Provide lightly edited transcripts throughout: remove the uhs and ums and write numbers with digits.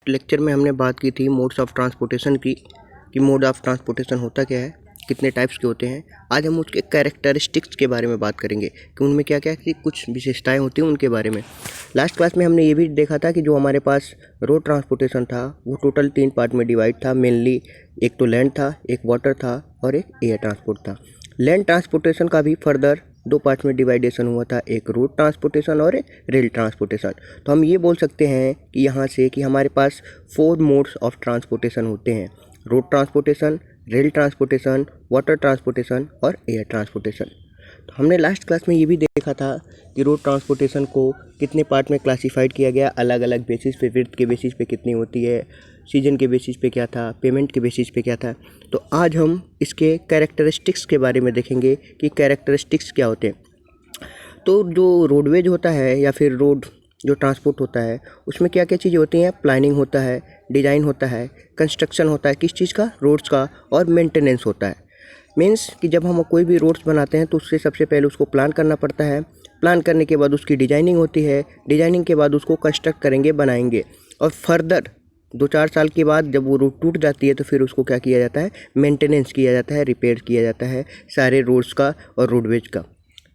Last lecture में हमने बात की थी मोड्स ऑफ ट्रांसपोर्टेशन की, कि मोड ऑफ ट्रांसपोर्टेशन होता क्या है, कितने टाइप्स के होते हैं। आज हम उसके कैरेक्टरिस्टिक्स के बारे में बात करेंगे कि उनमें क्या क्या की कुछ विशेषताएं होती हैं उनके बारे में। लास्ट क्लास में हमने ये भी देखा था कि जो हमारे पास रोड ट्रांसपोर्टेशन था वो टोटल 3 पार्ट में डिवाइड था। मेनली एक तो लैंड था, एक वाटर था और एक एयर ट्रांसपोर्ट था। लैंड ट्रांसपोर्टेशन का भी फर्दर 2 पार्ट में डिवाइडेशन हुआ था, एक रोड ट्रांसपोर्टेशन और एक रेल ट्रांसपोर्टेशन। तो हम ये बोल सकते हैं कि यहाँ से कि हमारे पास 4 मोड्स ऑफ ट्रांसपोर्टेशन होते हैं: road transportation, rail transportation, water transportation और एयर ट्रांसपोर्टेशन। तो हमने लास्ट क्लास में ये भी देखा था कि रोड ट्रांसपोर्टेशन को कितने पार्ट में क्लासिफाइड किया गया, अलग अलग बेसिस पे, विड्थ के बेसिस पे कितनी होती है, सीजन के बेसिस पे क्या था, पेमेंट के बेसिस पे क्या था। तो आज हम इसके कैरेक्टरिस्टिक्स के बारे में देखेंगे कि कैरेक्टरिस्टिक्स क्या होते हैं। तो जो रोडवेज होता है या फिर रोड जो ट्रांसपोर्ट होता है उसमें क्या क्या चीज़ें होती हैं? प्लानिंग होता है, डिज़ाइन होता है, कंस्ट्रक्शन होता है किस चीज़ का, रोड्स का, और मेंटेनेंस होता है। मीन्स कि जब हम कोई भी रोड्स बनाते हैं तो उससे सबसे पहले उसको प्लान करना पड़ता है। प्लान करने के बाद उसकी डिजाइनिंग होती है, डिजाइनिंग के बाद उसको कंस्ट्रक्ट करेंगे, बनाएंगे, और फर्दर 2-4 साल के बाद जब वो रोड टूट जाती है तो फिर उसको क्या किया जाता है? मेंटेनेंस किया जाता है, रिपेयर किया जाता है सारे रोड्स का और रोडवेज का,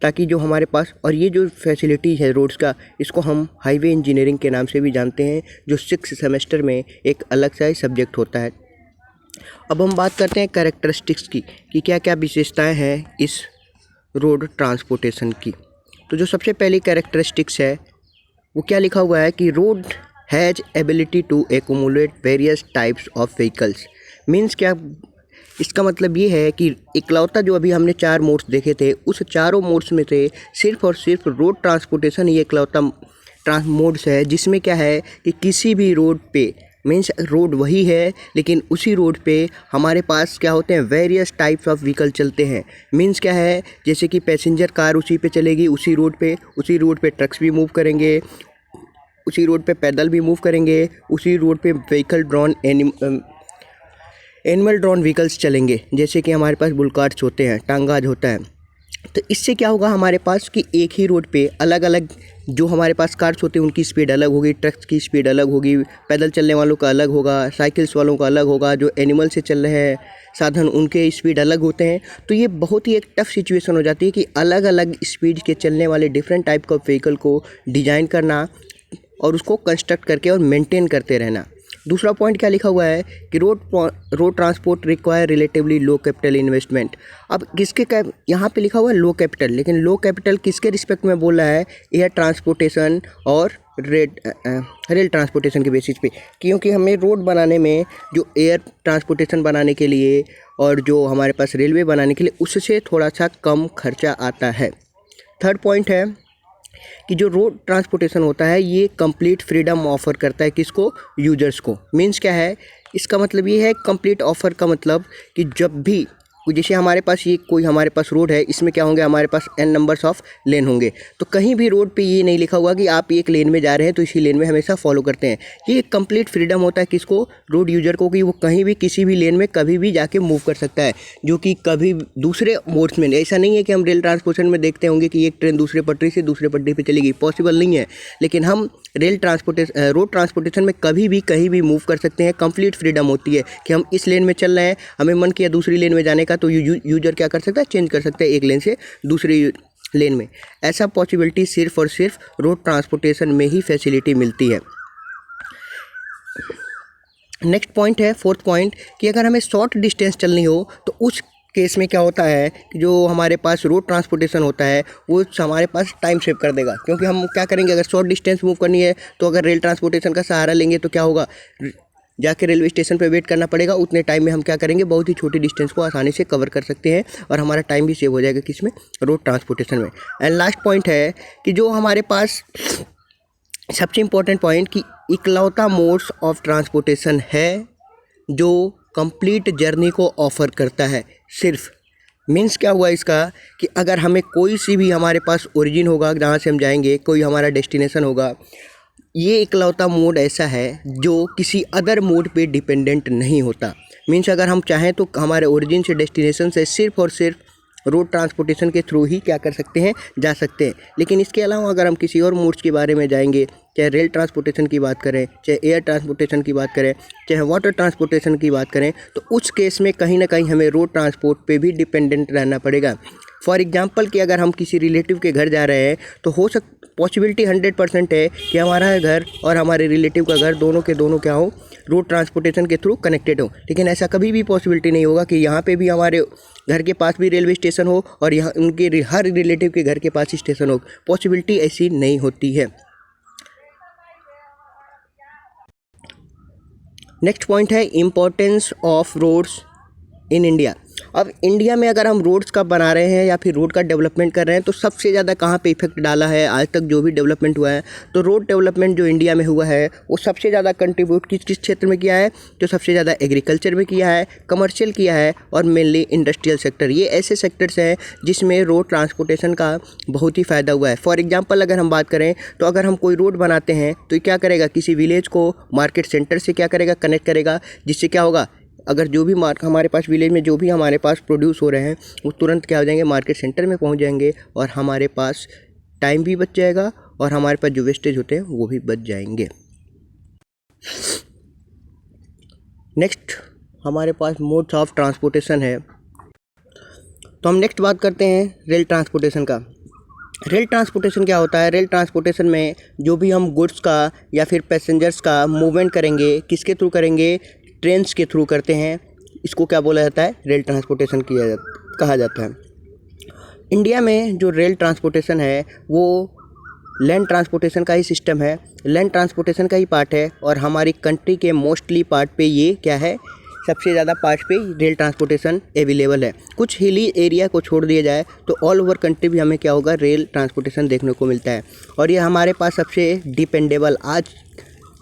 ताकि जो हमारे पास, और ये जो फैसिलिटी है रोड्स का, इसको हम हाईवे इंजीनियरिंग के नाम से भी जानते हैं, जो 6 सेमेस्टर में एक अलग सा ही सब्जेक्ट होता है। अब हम बात करते हैं कैरेक्टरिस्टिक्स की कि क्या क्या विशेषताएं हैं इस रोड ट्रांसपोर्टेशन की। तो जो सबसे पहली कैरेक्टरिस्टिक्स है वो क्या लिखा हुआ है कि road has ability to accommodate various types of vehicles. Means क्या, इसका मतलब ये है कि इकलौता जो अभी हमने 4 मोड्स देखे थे उस चारों मोड्स में से सिर्फ और सिर्फ रोड ट्रांसपोर्टेशन ये इकलौता मोड्स है जिसमें क्या है कि किसी भी रोड पे, मीन्स रोड वही है लेकिन उसी रोड पे हमारे पास क्या होते हैं? वेरियस टाइप्स ऑफ व्हीकल चलते हैं। मीन्स क्या है, जैसे कि पैसेंजर कार उसी पे चलेगी, उसी रोड पे ट्रक्स भी मूव करेंगे, उसी रोड पे पैदल भी मूव करेंगे, उसी रोड पे vehicle drawn animal drawn vehicles चलेंगे, जैसे कि हमारे पास बुल कार्ट्स होते हैं, टांगाज होता है। तो इससे क्या होगा हमारे पास कि एक ही रोड पे अलग अलग जो हमारे पास कार्स होते हैं उनकी स्पीड अलग होगी, ट्रक्स की स्पीड अलग होगी, पैदल चलने वालों का अलग होगा, साइकिल्स वालों का अलग होगा, जो एनिमल से चल रहे हैं साधन उनके स्पीड अलग होते हैं। तो ये बहुत ही एक टफ सिचुएशन हो जाती है कि अलग अलग स्पीड के चलने वाले डिफरेंट टाइप का व्हीकल को डिज़ाइन करना और उसको कंस्ट्रक्ट करके और मेंटेन करते रहना। दूसरा पॉइंट क्या लिखा हुआ है कि road transport require relatively low capital investment. अब किसके यहाँ पे लिखा हुआ है लो कैपिटल, लेकिन लो कैपिटल किसके रिस्पेक्ट में बोल रहा है? एयर ट्रांसपोर्टेशन और रेल ट्रांसपोर्टेशन के बेसिस पे, क्योंकि हमें रोड बनाने में जो एयर ट्रांसपोर्टेशन बनाने के लिए और जो हमारे पास रेलवे बनाने के लिए उससे थोड़ा सा कम खर्चा आता है। थर्ड पॉइंट है कि जो रोड ट्रांसपोर्टेशन होता है ये कंप्लीट फ्रीडम ऑफर करता है किसको? यूजर्स को। मीन्स क्या है, इसका मतलब ये है कंप्लीट ऑफर का मतलब कि जब भी जैसे हमारे पास ये कोई हमारे पास रोड है, इसमें क्या होंगे? हमारे पास n नंबर्स ऑफ लेन होंगे। तो कहीं भी रोड पे ये नहीं लिखा हुआ कि आप एक लेन में जा रहे हैं तो इसी लेन में हमेशा फॉलो करते हैं। ये एक कंप्लीट फ्रीडम होता है किसको? रोड यूजर को, कि वो कहीं भी किसी भी लेन में कभी भी जाके मूव कर सकता है, जो कि कभी दूसरे मोड्स में ऐसा नहीं है कि हम रेल ट्रांसपोर्टेशन में देखते होंगे कि एक ट्रेन दूसरे पटरी से दूसरे पटरी पर चलेगी, पॉसिबल नहीं है। लेकिन हम रोड ट्रांसपोर्टेशन में कभी भी कहीं भी मूव कर सकते हैं। कंप्लीट फ्रीडम होती है कि हम इस लेन में चल रहे हैं, हमें मन किया दूसरी लेन में जाने का तो यूजर क्या कर सकता है? चेंज कर सकता है एक लेन से दूसरी लेन में। ऐसा पॉसिबिलिटी सिर्फ और सिर्फ रोड ट्रांसपोर्टेशन में ही फैसिलिटी मिलती है। नेक्स्ट पॉइंट है, फोर्थ पॉइंट, कि अगर हमें शॉर्ट डिस्टेंस चलनी हो तो उस केस में क्या होता है कि जो हमारे पास रोड ट्रांसपोर्टेशन होता है वो हमारे पास टाइम सेव कर देगा। क्योंकि हम क्या करेंगे, अगर शॉर्ट डिस्टेंस मूव करनी है तो अगर रेल ट्रांसपोर्टेशन का सहारा लेंगे तो क्या होगा? जाके रेलवे स्टेशन पे वेट करना पड़ेगा। उतने टाइम में हम क्या करेंगे? बहुत ही छोटी डिस्टेंस को आसानी से कवर कर सकते हैं और हमारा टाइम भी सेव हो जाएगा किसमें? रोड ट्रांसपोर्टेशन में। एंड लास्ट पॉइंट है कि जो हमारे पास सबसे इम्पोर्टेंट पॉइंट कि इकलौता मोड्स ऑफ ट्रांसपोर्टेशन है जो कंप्लीट जर्नी को ऑफर करता है सिर्फ। मीन्स क्या हुआ इसका कि अगर हमें कोई सी भी हमारे पास ओरिजिन होगा जहाँ से हम जाएंगे, कोई हमारा डेस्टिनेशन होगा, ये इकलौता मोड ऐसा है जो किसी अदर मोड पे डिपेंडेंट नहीं होता। मीन्स अगर हम चाहें तो हमारे ओरिजिन से डेस्टिनेशन से सिर्फ और सिर्फ रोड ट्रांसपोर्टेशन के थ्रू ही क्या कर सकते हैं, जा सकते हैं। लेकिन इसके अलावा अगर हम किसी और मोड्स के बारे में जाएंगे, चाहे रेल ट्रांसपोर्टेशन की बात करें, चाहे एयर ट्रांसपोर्टेशन की बात करें, चाहे वाटर ट्रांसपोर्टेशन की बात करें, तो उस केस में कहीं ना कहीं हमें रोड ट्रांसपोर्ट पे भी डिपेंडेंट रहना पड़ेगा। फॉर एग्जांपल कि अगर हम किसी रिलेटिव के घर जा रहे हैं तो पॉसिबिलिटी 100% है कि हमारा घर और हमारे रिलेटिव का घर दोनों के दोनों क्या हो, रोड ट्रांसपोर्टेशन के थ्रू कनेक्टेड हो। लेकिन ऐसा कभी भी पॉसिबिलिटी नहीं होगा कि यहाँ पे भी हमारे घर के पास भी रेलवे स्टेशन हो और यहाँ उनके हर रिलेटिव के घर के पास ही स्टेशन हो। पॉसिबिलिटी ऐसी नहीं होती है। नेक्स्ट पॉइंट है importance of roads in India. अब इंडिया में अगर हम रोड्स का बना रहे हैं या फिर रोड का डेवलपमेंट कर रहे हैं तो सबसे ज़्यादा कहाँ पे इफेक्ट डाला है आज तक जो भी डेवलपमेंट हुआ है, तो रोड डेवलपमेंट जो इंडिया में हुआ है वो सबसे ज़्यादा कंट्रीब्यूट किस किस क्षेत्र में किया है, जो सबसे ज़्यादा एग्रीकल्चर में किया है, कमर्शियल किया है और मेनली इंडस्ट्रियल सेक्टर। ये ऐसे सेक्टर्स हैं जिसमें रोड ट्रांसपोर्टेशन का बहुत ही फ़ायदा हुआ है। फॉर एग्जाम्पल अगर हम बात करें तो अगर हम कोई रोड बनाते हैं तो क्या करेगा, किसी विलेज को मार्केट सेंटर से क्या करेगा, कनेक्ट करेगा, जिससे क्या होगा, अगर जो भी हमारे पास विलेज में जो भी हमारे पास प्रोड्यूस हो रहे हैं वो तुरंत क्या हो जाएंगे, मार्केट सेंटर में पहुंच जाएंगे और हमारे पास टाइम भी बच जाएगा और हमारे पास जो वेस्टेज होते हैं वो भी बच जाएंगे। नेक्स्ट हमारे पास मोड्स ऑफ ट्रांसपोर्टेशन है, तो हम नेक्स्ट बात करते हैं रेल ट्रांसपोर्टेशन का। रेल ट्रांसपोर्टेशन क्या होता है, रेल ट्रांसपोर्टेशन में जो भी हम गुड्स का या फिर पैसेंजर्स का मूवमेंट करेंगे, किसके थ्रू करेंगे, ट्रेन्स के थ्रू करते हैं। इसको क्या बोला जाता है, रेल ट्रांसपोर्टेशन कहा जाता है। इंडिया में जो रेल ट्रांसपोर्टेशन है वो लैंड ट्रांसपोर्टेशन का ही सिस्टम है, लैंड ट्रांसपोर्टेशन का ही पार्ट है और हमारी कंट्री के मोस्टली पार्ट पे ये क्या है, सबसे ज़्यादा पार्ट पे रेल ट्रांसपोर्टेशन अवेलेबल है। कुछ हिली एरिया को छोड़ दिया जाए तो ऑल ओवर कंट्री भी हमें क्या होगा, रेल ट्रांसपोर्टेशन देखने को मिलता है। और ये हमारे पास सबसे डिपेंडेबल, आज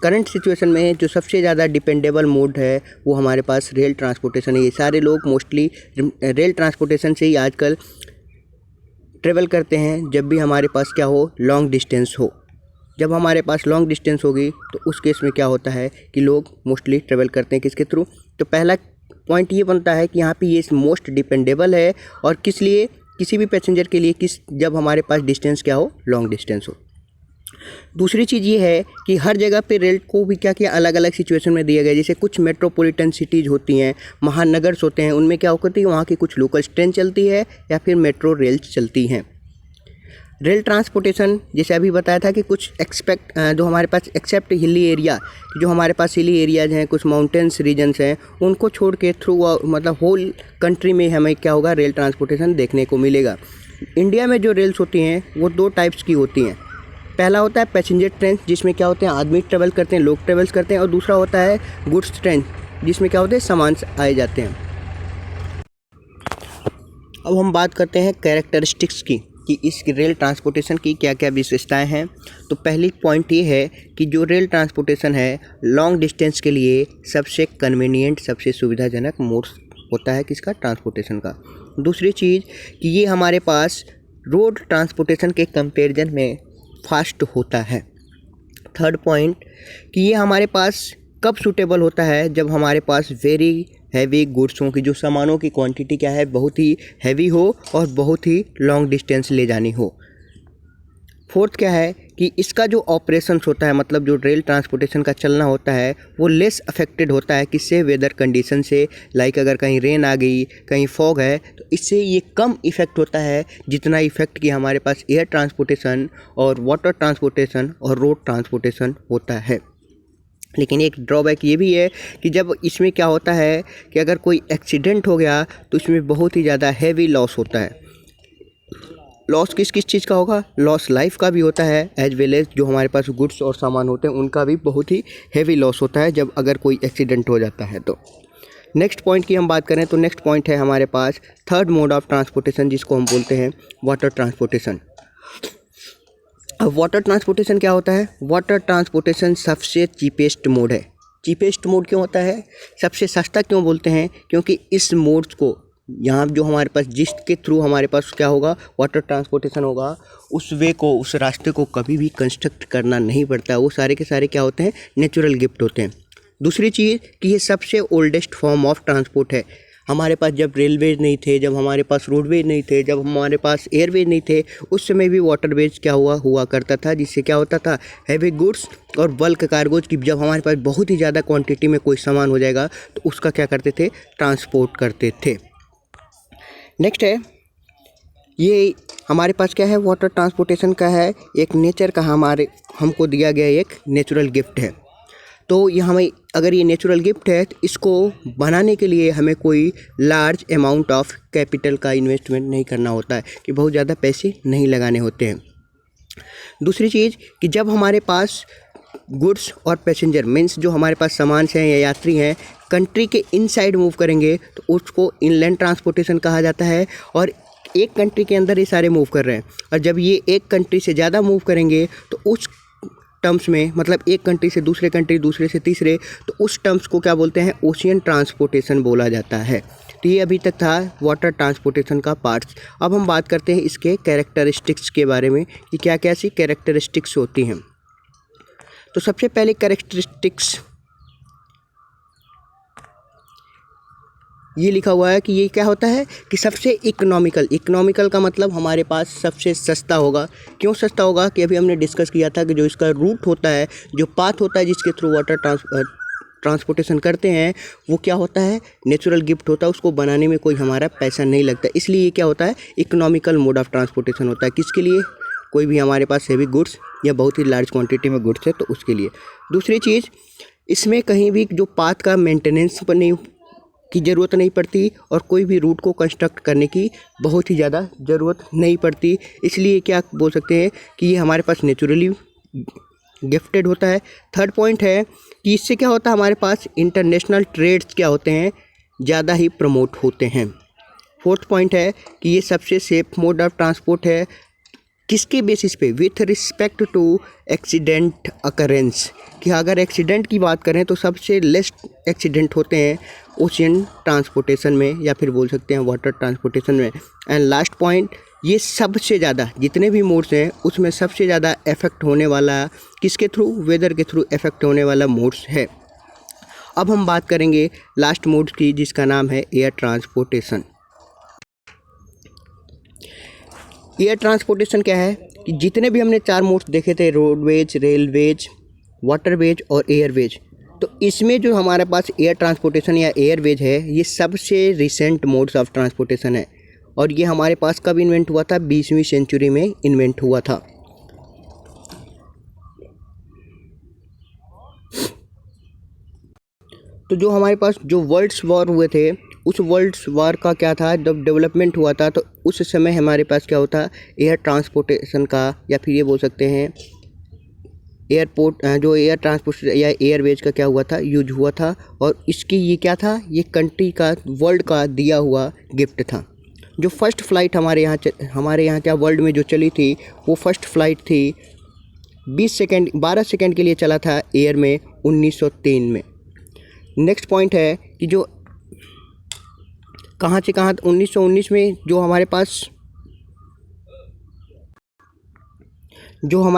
करंट सिचुएशन में जो सबसे ज़्यादा डिपेंडेबल मोड है वो हमारे पास रेल ट्रांसपोर्टेशन है। ये सारे लोग मोस्टली रेल ट्रांसपोर्टेशन से ही आजकल ट्रेवल करते हैं जब भी हमारे पास क्या हो, लॉन्ग डिस्टेंस हो। जब हमारे पास लॉन्ग डिस्टेंस होगी तो उस केस में क्या होता है कि लोग मोस्टली ट्रेवल करते हैं किसके थ्रू। तो पहला पॉइंट ये बनता है कि यहाँ पे ये मोस्ट डिपेंडेबल है और किस लिए, किसी भी पैसेंजर के लिए, जब हमारे पास डिस्टेंस क्या हो, लॉन्ग डिस्टेंस हो। दूसरी चीज़ ये है कि हर जगह पे रेल को भी क्या किया, अलग अलग सिचुएशन में दिया गया। जैसे कुछ मेट्रोपॉलिटन सिटीज़ होती हैं, महानगर्स होते हैं, उनमें क्या होती है, वहाँ की कुछ लोकल ट्रेन चलती है या फिर मेट्रो रेल चलती हैं। रेल ट्रांसपोर्टेशन जैसे अभी बताया था कि कुछ जो हमारे पास एक्सेप्ट हिली एरिया, जो हमारे पास हिली एरियाज़ हैं, कुछ माउंटेन्स रीजन्स हैं, उनको छोड़ के थ्रू मतलब होल कंट्री में हमें क्या होगा, रेल ट्रांसपोर्टेशन देखने को मिलेगा। इंडिया में जो रेल्स होती हैं वो दो टाइप्स की होती हैं। पहला होता है पैसेंजर ट्रेन, जिसमें क्या होते हैं, आदमी ट्रेवल करते हैं, लोग ट्रेवल्स करते हैं, और दूसरा होता है गुड्स ट्रेन, जिसमें क्या होते हैं, सामान आए जाते हैं। अब हम बात करते हैं कैरेक्टरिस्टिक्स की कि इस रेल ट्रांसपोर्टेशन की क्या क्या विशेषताएं हैं। तो पहली पॉइंट ये है कि जो रेल ट्रांसपोर्टेशन है लॉन्ग डिस्टेंस के लिए सबसे कन्वीनियंट, सबसे सुविधाजनक मोड होता है किसका, ट्रांसपोर्टेशन का। दूसरी चीज़ कि ये हमारे पास रोड ट्रांसपोर्टेशन के कंपैरिजन में फास्ट होता है। थर्ड पॉइंट कि ये हमारे पास कब सूटेबल होता है, जब हमारे पास वेरी हैवी गुड्स हो, कि जो सामानों की क्वांटिटी क्या है, बहुत ही हैवी हो और बहुत ही लॉन्ग डिस्टेंस ले जानी हो। फोर्थ क्या है कि इसका जो ऑपरेशंस होता है, मतलब जो रेल ट्रांसपोर्टेशन का चलना होता है वो लेस अफेक्टेड होता है किससे, वेदर कंडीशन से। लाइक अगर कहीं रेन आ गई, कहीं फॉग है, तो इससे ये कम इफ़ेक्ट होता है जितना इफ़ेक्ट कि हमारे पास एयर ट्रांसपोर्टेशन और वाटर ट्रांसपोर्टेशन और रोड ट्रांसपोर्टेशन होता है। लेकिन एक ड्रॉबैक ये भी है कि जब इसमें क्या होता है कि अगर कोई एक्सीडेंट हो गया तो इसमें बहुत ही ज़्यादा हैवी लॉस होता है। लॉस किस किस चीज़ का होगा, लॉस लाइफ का भी होता है, एज वेल एज जो हमारे पास गुड्स और सामान होते हैं उनका भी बहुत ही हैवी लॉस होता है जब अगर कोई एक्सीडेंट हो जाता है तो। नेक्स्ट पॉइंट की हम बात करें तो नेक्स्ट पॉइंट है हमारे पास थर्ड मोड ऑफ ट्रांसपोर्टेशन, जिसको हम बोलते हैं वाटर ट्रांसपोर्टेशन। अब वाटर ट्रांसपोर्टेशन क्या होता है, वाटर ट्रांसपोर्टेशन सबसे चीपेस्ट मोड है। चीपेस्ट मोड क्यों होता है, सबसे सस्ता क्यों बोलते हैं, क्योंकि इस मोड्स को यहाँ जो हमारे पास जिसके थ्रू हमारे पास क्या होगा, वाटर ट्रांसपोर्टेशन होगा, उस वे को, उस रास्ते को कभी भी कंस्ट्रक्ट करना नहीं पड़ता। वो सारे के सारे क्या होते हैं, नेचुरल गिफ्ट होते हैं। दूसरी चीज़ कि ये सबसे ओल्डेस्ट फॉर्म ऑफ ट्रांसपोर्ट है। हमारे पास जब रेलवेज नहीं थे, जब हमारे पास रोडवेज नहीं थे, जब हमारे पास एयरवेज नहीं थे, उस समय भी वाटरवेज क्या हुआ करता था, जिससे क्या होता था हैवी गुड्स और बल्क कार्गोज की जब हमारे पास बहुत ही ज़्यादा क्वांटिटी में कोई सामान हो जाएगा तो उसका क्या करते थे, ट्रांसपोर्ट करते थे। नेक्स्ट है, ये हमारे पास क्या है, वाटर ट्रांसपोर्टेशन का है एक नेचर का हमको दिया गया एक नेचुरल गिफ्ट है। तो ये हमें अगर ये नेचुरल गिफ्ट है तो इसको बनाने के लिए हमें कोई लार्ज अमाउंट ऑफ कैपिटल का इन्वेस्टमेंट नहीं करना होता है, कि बहुत ज़्यादा पैसे नहीं लगाने होते हैं। दूसरी चीज़ कि जब हमारे पास गुड्स और पैसेंजर मीन्स जो हमारे पास सामान हैं या यात्री हैं कंट्री के इनसाइड मूव करेंगे तो उसको इनलैंड ट्रांसपोर्टेशन कहा जाता है, और एक कंट्री के अंदर ये सारे मूव कर रहे हैं। और जब ये एक कंट्री से ज़्यादा मूव करेंगे तो उस टर्म्स में, मतलब एक कंट्री से दूसरे कंट्री, दूसरे से तीसरे, तो उस टर्म्स को क्या बोलते हैं, ओशियन ट्रांसपोर्टेशन बोला जाता है। तो ये अभी तक था वाटर ट्रांसपोर्टेशन का पार्ट्स। अब हम बात करते हैं इसके कैरेक्टरिस्टिक्स के बारे में कि क्या क्या सी कैरेक्टरिस्टिक्स होती हैं। तो सबसे पहले कैरेक्टरिस्टिक्स ये लिखा हुआ है कि ये क्या होता है कि सबसे इकोनॉमिकल का मतलब हमारे पास सबसे सस्ता होगा। क्यों सस्ता होगा कि अभी हमने डिस्कस किया था कि जो इसका रूट होता है, जो पाथ होता है जिसके थ्रू वाटर ट्रांसपोर्टेशन करते हैं, वो क्या होता है, नेचुरल गिफ्ट होता है, उसको बनाने में कोई हमारा पैसा नहीं लगता। इसलिए ये क्या होता है, इकोनॉमिकल मोड ऑफ ट्रांसपोर्टेशन होता है। किसके लिए, कोई भी हमारे पास हेवी गुड्स या बहुत ही लार्ज क्वांटिटी में गुड्स है तो उसके लिए। दूसरी चीज़, इसमें कहीं भी जो पाथ का मेंटेनेंस पर नहीं की ज़रूरत नहीं पड़ती और कोई भी रूट को कंस्ट्रक्ट करने की बहुत ही ज़्यादा ज़रूरत नहीं पड़ती। इसलिए क्या बोल सकते हैं कि ये हमारे पास नेचुरली गिफ्टेड होता है। थर्ड पॉइंट है कि इससे क्या होता है, हमारे पास इंटरनेशनल ट्रेड्स क्या होते हैं, ज़्यादा ही प्रमोट होते हैं। फोर्थ पॉइंट है कि ये सबसे सेफ मोड ऑफ ट्रांसपोर्ट है। किसके बेसिस पे, with respect to accident occurrence, कि अगर एक्सीडेंट की बात करें तो सबसे लेस एक्सीडेंट होते हैं ओशियन ट्रांसपोर्टेशन में, या फिर बोल सकते हैं वाटर ट्रांसपोर्टेशन में। एंड लास्ट पॉइंट, ये सबसे ज़्यादा जितने भी मोड्स हैं उसमें सबसे ज़्यादा इफेक्ट होने वाला किसके थ्रू, वेदर के थ्रू इफेक्ट होने वाला मोड्स है। अब हम बात करेंगे लास्ट मोड की जिसका नाम है एयर ट्रांसपोर्टेशन। एयर ट्रांसपोर्टेशन क्या है कि जितने भी हमने 4 मोड्स देखे थे, रोडवेज, रेलवेज, वाटरवेज और एयरवेज, तो इसमें जो हमारे पास एयर ट्रांसपोर्टेशन या एयरवेज है ये सबसे रिसेंट मोड्स ऑफ ट्रांसपोर्टेशन है। और ये हमारे पास कब इन्वेंट हुआ था, 20वीं सेंचुरी में इन्वेंट हुआ था। तो जो हमारे पास जो वर्ल्ड्स वॉर हुए थे, उस वर्ल्ड्स वॉर का क्या था, जब डेवलपमेंट हुआ था तो उस समय हमारे पास क्या होता, एयर ट्रांसपोर्टेशन का, या फिर ये बोल सकते हैं एयरपोर्ट, जो एयर ट्रांसपोर्ट या एयरवेज का क्या हुआ था, यूज हुआ था। और इसकी ये क्या था, ये कंट्री का, वर्ल्ड का दिया हुआ गिफ्ट था। जो फर्स्ट फ्लाइट हमारे यहाँ क्या वर्ल्ड में जो चली थी, वो फर्स्ट फ्लाइट थी 12 सेकेंड के लिए चला था एयर में 1903 में। नेक्स्ट पॉइंट है कि जो कहाँ से कहाँ 1919 में जो हमारे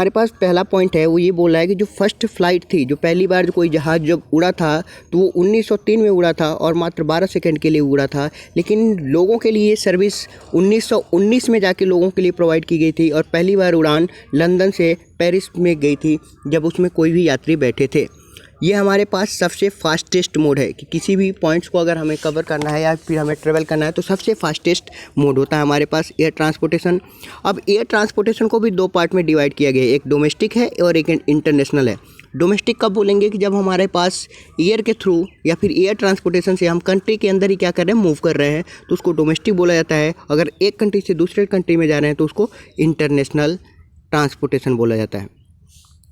पास पहला पॉइंट है वो ये बोल रहा है कि जो फर्स्ट फ्लाइट थी, जो पहली बार कोई जहाज़ जब उड़ा था तो वो 1903 में उड़ा था और मात्र 12 सेकंड के लिए उड़ा था। लेकिन लोगों के लिए सर्विस 1919 में जाके लोगों के लिए प्रोवाइड की गई थी, और पहली बार उड़ान लंदन से पेरिस में गई थी जब उसमें कोई भी यात्री बैठे थे। ये हमारे पास सबसे फास्टेस्ट मोड है कि किसी भी पॉइंट्स को अगर हमें कवर करना है या फिर हमें ट्रेवल करना है तो सबसे फास्टेस्ट मोड होता है हमारे पास एयर ट्रांसपोर्टेशन। अब एयर ट्रांसपोर्टेशन को भी 2 पार्ट में डिवाइड किया गया है, एक डोमेस्टिक है और एक इंटरनेशनल है। डोमेस्टिक कब बोलेंगे कि जब हमारे पास एयर के थ्रू या फिर एयर ट्रांसपोर्टेशन से हम कंट्री के अंदर ही क्या कर रहे हैं, मूव कर रहे हैं, तो उसको डोमेस्टिक बोला जाता है। अगर एक कंट्री से दूसरे कंट्री में जा रहे हैं तो उसको इंटरनेशनल ट्रांसपोर्टेशन बोला जाता है।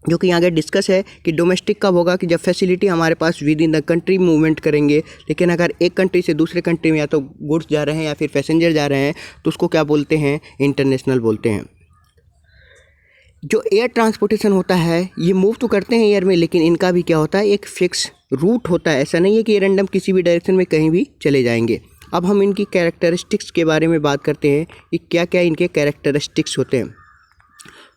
जो कि आगे डिस्कस है कि डोमेस्टिक कब होगा, कि जब फैसिलिटी हमारे पास within the country movement करेंगे। लेकिन अगर एक कंट्री से दूसरे कंट्री में या तो गुड्स जा रहे हैं या फिर पैसेंजर जा रहे हैं तो उसको क्या बोलते हैं, इंटरनेशनल बोलते हैं। जो एयर ट्रांसपोर्टेशन होता है ये मूव तो करते हैं एयर में, लेकिन इनका भी क्या होता है, एक फिक्स रूट होता है। ऐसा नहीं है कि ये रैंडम किसी भी डायरेक्शन में कहीं भी चले जाएंगे। अब हम इनकी कैरेक्टरिस्टिक्स के बारे में बात करते हैं कि क्या क्या इनके कैरेक्टरिस्टिक्स होते हैं।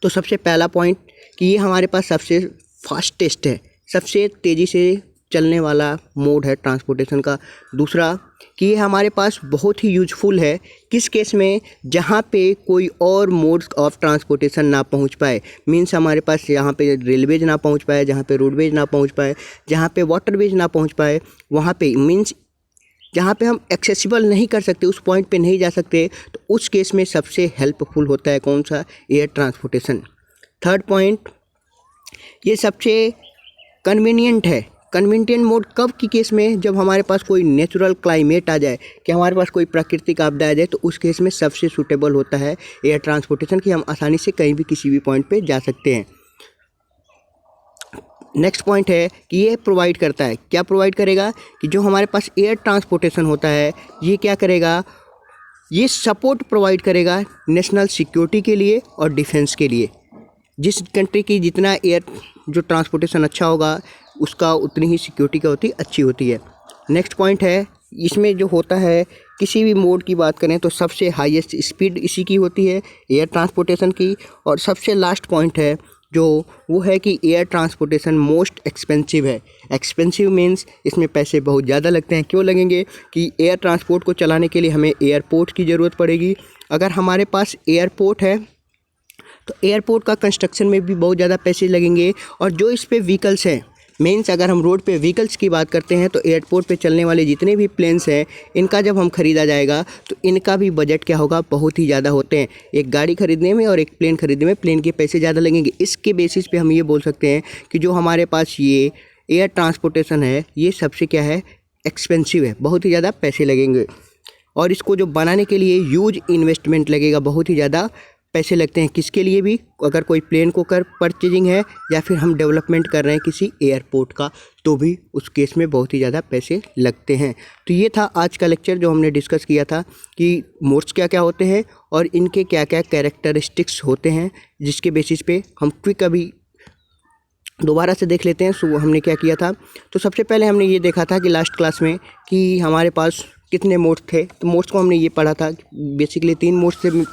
तो सबसे पहला पॉइंट कि ये हमारे पास सबसे फास्टेस्ट है, सबसे तेज़ी से चलने वाला मोड है ट्रांसपोर्टेशन का। दूसरा कि ये हमारे पास बहुत ही यूजफुल है किस केस में, जहाँ पे कोई और मोड्स ऑफ ट्रांसपोर्टेशन ना पहुँच पाए। मीन्स हमारे पास यहाँ पे रेलवेज ना पहुँच पाए, जहाँ पे रोडवेज ना पहुँच पाए, जहाँ पे वाटरवेज ना पहुँच पाए, वहाँ पे मीन्स जहाँ पे हम एक्सेसिबल नहीं कर सकते, उस पॉइंट पे नहीं जा सकते, तो उस केस में सबसे हेल्पफुल होता है कौन सा, एयर ट्रांसपोर्टेशन। थर्ड पॉइंट, ये सबसे कन्वीनियंट है। कन्वीनियंट मोड कब की केस में, जब हमारे पास कोई नेचुरल क्लाइमेट आ जाए, कि हमारे पास कोई प्राकृतिक आपदा आ जाए, तो उस केस में सबसे सूटेबल होता है एयर ट्रांसपोर्टेशन, कि हम आसानी से कहीं भी किसी भी पॉइंट पे जा सकते हैं। नेक्स्ट पॉइंट है कि ये प्रोवाइड करता है, क्या प्रोवाइड करेगा, कि जो हमारे पास एयर ट्रांसपोर्टेशन होता है ये क्या करेगा, ये सपोर्ट प्रोवाइड करेगा नेशनल सिक्योरिटी के लिए और डिफेंस के लिए। जिस कंट्री की जितना एयर जो ट्रांसपोर्टेशन अच्छा होगा, उसका उतनी ही सिक्योरिटी का अच्छी होती है। नेक्स्ट पॉइंट है, इसमें जो होता है, किसी भी मोड की बात करें तो सबसे हाईएस्ट स्पीड इसी की होती है, एयर ट्रांसपोर्टेशन की। और सबसे लास्ट पॉइंट है जो वो है कि एयर ट्रांसपोर्टेशन मोस्ट एक्सपेंसिव है। एक्सपेंसिव मीन्स इसमें पैसे बहुत ज़्यादा लगते हैं। क्यों लगेंगे, कि एयर ट्रांसपोर्ट को चलाने के लिए हमें एयरपोर्ट की ज़रूरत पड़ेगी। अगर हमारे पास एयरपोर्ट है तो एयरपोर्ट का कंस्ट्रक्शन में भी बहुत ज़्यादा पैसे लगेंगे। और जो इस पे व्हीकल्स हैं, मीन्स अगर हम रोड पे व्हीकल्स की बात करते हैं, तो एयरपोर्ट पे चलने वाले जितने भी प्लेन्स हैं, इनका जब हम ख़रीदा जाएगा तो इनका भी बजट क्या होगा, बहुत ही ज़्यादा होते हैं। एक गाड़ी खरीदने में और एक प्लेन खरीदने में प्लेन के पैसे ज़्यादा लगेंगे। इसके बेसिस पे हम ये बोल सकते हैं कि जो हमारे पास ये एयर ट्रांसपोर्टेशन है, ये सबसे क्या है, एक्सपेंसिव है, बहुत ही ज़्यादा पैसे लगेंगे। और इसको जो बनाने के लिए ह्यूज इन्वेस्टमेंट लगेगा, बहुत ही ज़्यादा पैसे लगते हैं। किसके लिए भी, अगर कोई प्लेन को परचेजिंग है या फिर हम डेवलपमेंट कर रहे हैं किसी एयरपोर्ट का, तो भी उस केस में बहुत ही ज़्यादा पैसे लगते हैं। तो ये था आज का लेक्चर जो हमने डिस्कस किया था कि मोड्स क्या क्या होते हैं और इनके क्या क्या कैरेक्टरिस्टिक्स होते हैं, जिसके बेसिस पे हम क्विक अभी दोबारा से देख लेते हैं। सो हमने क्या किया था, तो सबसे पहले हमने ये देखा था कि लास्ट क्लास में कि हमारे पास कितने मोड्स थे। तो मोड्स को हमने ये पढ़ा था, बेसिकली 3 मोड्स थे,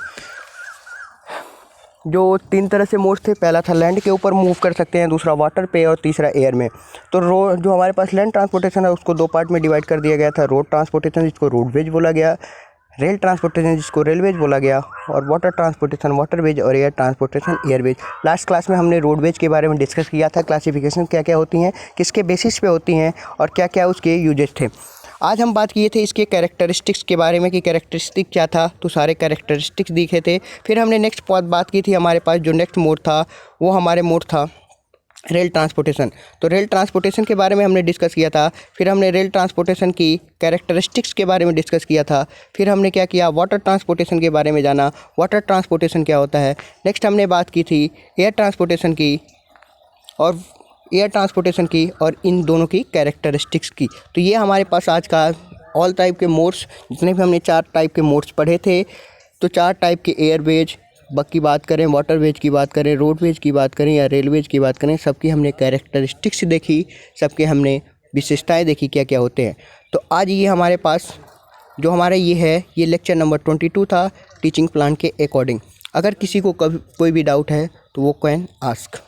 जो 3 तरह से मोड्स थे। पहला था लैंड के ऊपर मूव कर सकते हैं, दूसरा वाटर पे और तीसरा एयर में। तो जो हमारे पास लैंड ट्रांसपोर्टेशन है उसको 2 पार्ट में डिवाइड कर दिया गया था, रोड ट्रांसपोर्टेशन जिसको रोडवेज बोला गया, रेल ट्रांसपोर्टेशन जिसको रेलवेज बोला गया, और वाटर ट्रांसपोर्टेशन वाटरवेज, और air transportation Airways. Last class में हमने रोडवेज के बारे में डिस्कस किया था, क्लासिफिकेशन क्या क्या होती हैं, किसके बेसिस पे होती हैं और क्या क्या उसके यूजेस थे। आज हम बात किए थे इसके कैरेक्टरिस्टिक्स के बारे में कि कैरेक्टरिस्टिक क्या था, तो सारे कैरेक्टरिस्टिक्स दिखे थे। फिर हमने नेक्स्ट बात की थी, हमारे पास जो नेक्स्ट मोड था वो हमारे मोड था रेल ट्रांसपोर्टेशन। तो रेल ट्रांसपोर्टेशन के बारे में हमने डिस्कस किया था। फिर हमने रेल ट्रांसपोर्टेशन की कैरेक्टरिस्टिक्स के बारे में डिस्कस किया था। फिर हमने क्या किया, वाटर ट्रांसपोर्टेशन के बारे में जाना, वाटर ट्रांसपोर्टेशन क्या होता है। नेक्स्ट हमने बात की थी एयर ट्रांसपोर्टेशन की और इन दोनों की कैरेक्टरिस्टिक्स की। तो ये हमारे पास आज का ऑल टाइप के मोड्स, जितने भी हमने 4 टाइप के मोड्स पढ़े थे, तो 4 टाइप के एयरवेज की बात करें, वाटरवेज की बात करें, रोडवेज की बात करें या रेलवेज की बात करें, सबकी हमने कैरेक्टरिस्टिक्स देखी, सबके हमने विशेषताएं देखी क्या क्या होते हैं। तो आज ये हमारे पास जो हमारा ये लेक्चर नंबर 22 था टीचिंग प्लान के अकॉर्डिंग। अगर किसी को कभी कोई भी डाउट है तो वो कैन आस्क।